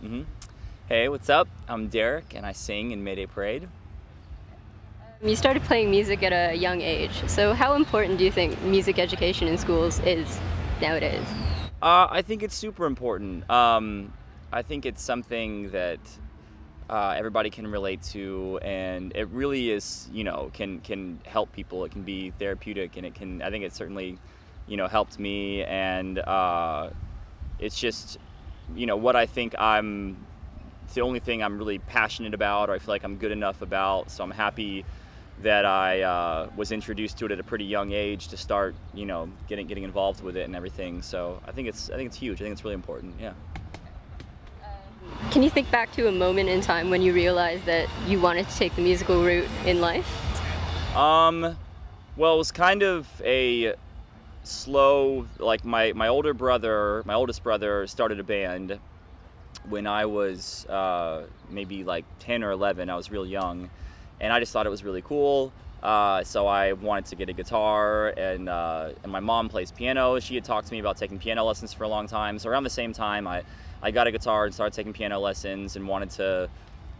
hmm Hey, what's up? I'm Derek, and I sing in Mayday Parade. You started playing music at a young age. So, how important do you think music education in schools is nowadays? I think it's super important. I think it's something that everybody can relate to, and it really is, can help people. It can be therapeutic, and it can. I think it certainly, helped me, and it's just, what I think It's the only thing I'm really passionate about, or I feel like I'm good enough about. So I'm happy that I was introduced to it at a pretty young age to start, getting involved with it and everything. So I think it's huge. I think it's really important. Yeah. Can you think back to a moment in time when you realized that you wanted to take the musical route in life? Well, it was kind of a slow. Like my oldest brother started a band when I was maybe like 10 or 11. I was real young, and I just thought it was really cool. So I wanted to get a guitar, and my mom plays piano. She had talked to me about taking piano lessons for a long time. So around the same time, I got a guitar and started taking piano lessons and wanted to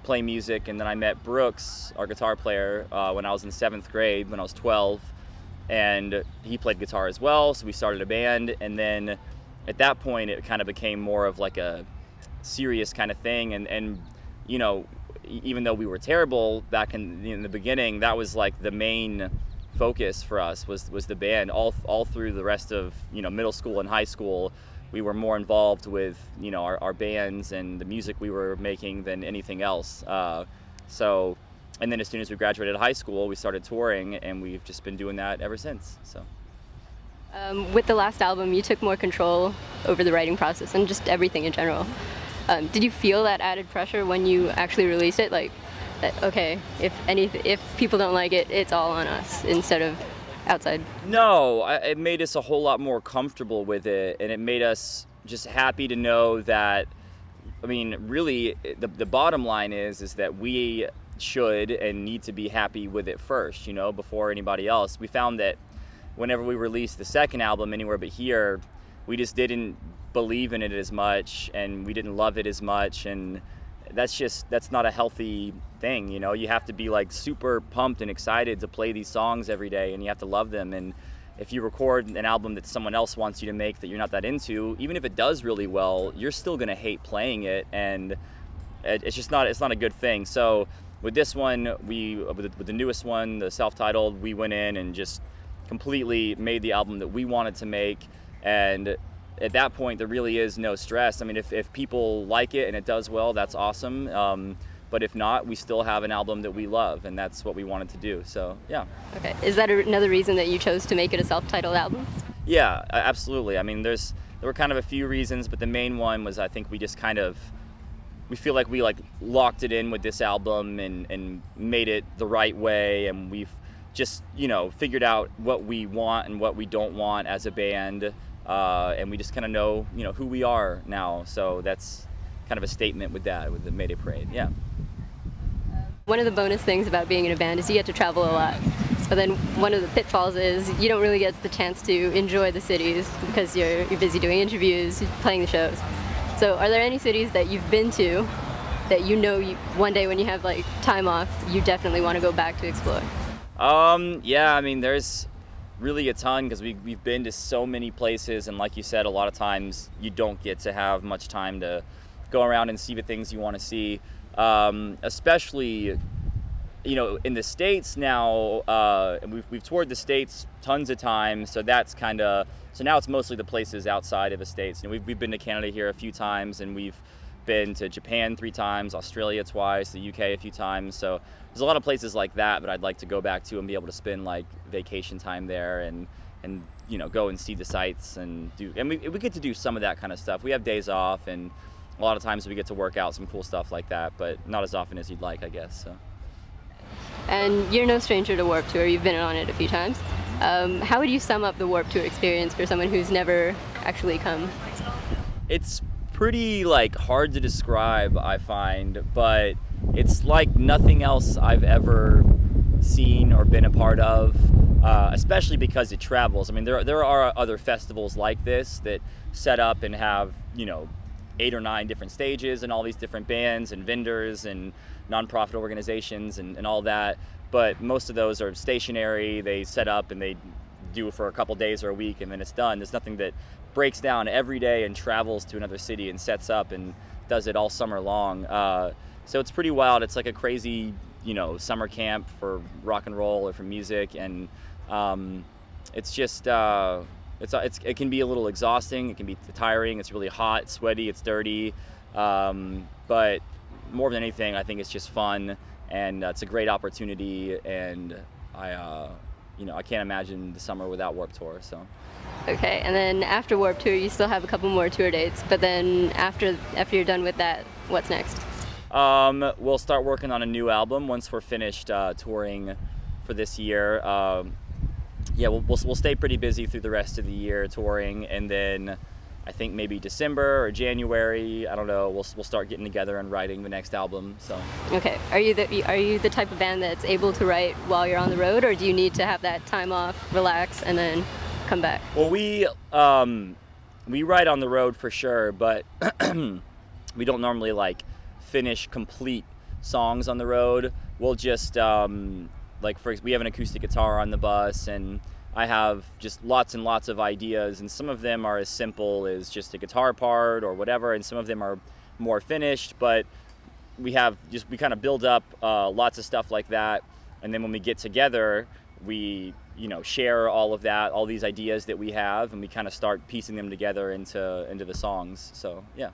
play music. And then I met Brooks, our guitar player, when I was in 7th grade, when I was 12, and he played guitar as well. So we started a band, and then at that point, it kind of became more of like a serious kind of thing. And even though we were terrible back in the beginning, that was like the main focus for us was the band. All through the rest of middle school and high school, we were more involved with our bands and the music we were making than anything else. So and then as soon as we graduated high school, we started touring, and we've just been doing that ever since. So With the last album, you took more control over the writing process and just everything in general. Did you feel that added pressure when you actually released it? Like, that, okay, if people don't like it, it's all on us instead of outside. No, it made us a whole lot more comfortable with it, and it made us just happy to know that. I mean, really, the bottom line is that we should and need to be happy with it first, before anybody else. We found that whenever we released the second album, Anywhere But Here, we just didn't believe in it as much, and we didn't love it as much, and that's not a healthy thing. You have to be like super pumped and excited to play these songs every day, and you have to love them. And if you record an album that someone else wants you to make that you're not that into, even if it does really well, you're still going to hate playing it, and it's not a good thing. So with this one, with the newest one, the self-titled, we went in and just completely made the album that we wanted to make. And at that point, there really is no stress. I mean, if people like it and it does well, that's awesome. But if not, we still have an album that we love, and that's what we wanted to do. So, yeah. Okay. Is that another reason that you chose to make it a self-titled album? Yeah, absolutely. I mean, there were kind of a few reasons, but the main one was I think we just we feel like we locked it in with this album and made it the right way, and we've just, figured out what we want and what we don't want as a band. And we just kind of know, who we are now. So that's kind of a statement with the Mayday Parade. Yeah. One of the bonus things about being in a band is you get to travel a lot. But then one of the pitfalls is you don't really get the chance to enjoy the cities because you're busy doing interviews, playing the shows. So are there any cities that you've been to that one day when you have time off, you definitely want to go back to explore? Yeah, I mean, there's really a ton, because we've been to so many places, and like you said, a lot of times you don't get to have much time to go around and see the things you want to see, especially in the States now. We've toured the States tons of times, so now it's mostly the places outside of the States. We've been to Canada here a few times, and we've been to Japan 3 times, Australia twice, the UK a few times. So there's a lot of places like that that I'd like to go back to and be able to spend vacation time there and go and see the sights and we get to do some of that kind of stuff. We have days off, and a lot of times we get to work out some cool stuff like that, but not as often as you'd like, I guess. So. And you're no stranger to Warped Tour. You've been on it a few times. How would you sum up the Warped Tour experience for someone who's never actually come? It's pretty hard to describe, I find, but it's like nothing else I've ever seen or been a part of, especially because it travels. I mean, there are other festivals like this that set up and have 8 or 9 different stages and all these different bands and vendors and nonprofit organizations and all that. But most of those are stationary. They set up and they do it for a couple days or a week and then it's done. There's nothing that breaks down every day and travels to another city and sets up and does it all summer long. So it's pretty wild. It's like a crazy, summer camp for rock and roll or for music, and it's just it can be a little exhausting. It can be tiring. It's really hot, sweaty, it's dirty, but more than anything, I think it's just fun, and it's a great opportunity. And I can't imagine the summer without Warped Tour. So. Okay, and then after Warped Tour, you still have a couple more tour dates. But then after you're done with that, what's next? We'll start working on a new album once we're finished touring for this year. We'll stay pretty busy through the rest of the year touring, and then I think maybe December or January, I don't know, we'll start getting together and writing the next album. So. Okay, are you the type of band that's able to write while you're on the road, or do you need to have that time off, relax, and then come back? Well, we write on the road for sure, but we don't normally finish complete songs on the road. We'll just we have an acoustic guitar on the bus, and I have just lots and lots of ideas, and some of them are as simple as just a guitar part or whatever, and some of them are more finished, but we kind of build up lots of stuff like that, and then when we get together, we share all of that, all these ideas that we have, and we kind of start piecing them together into the songs. So yeah.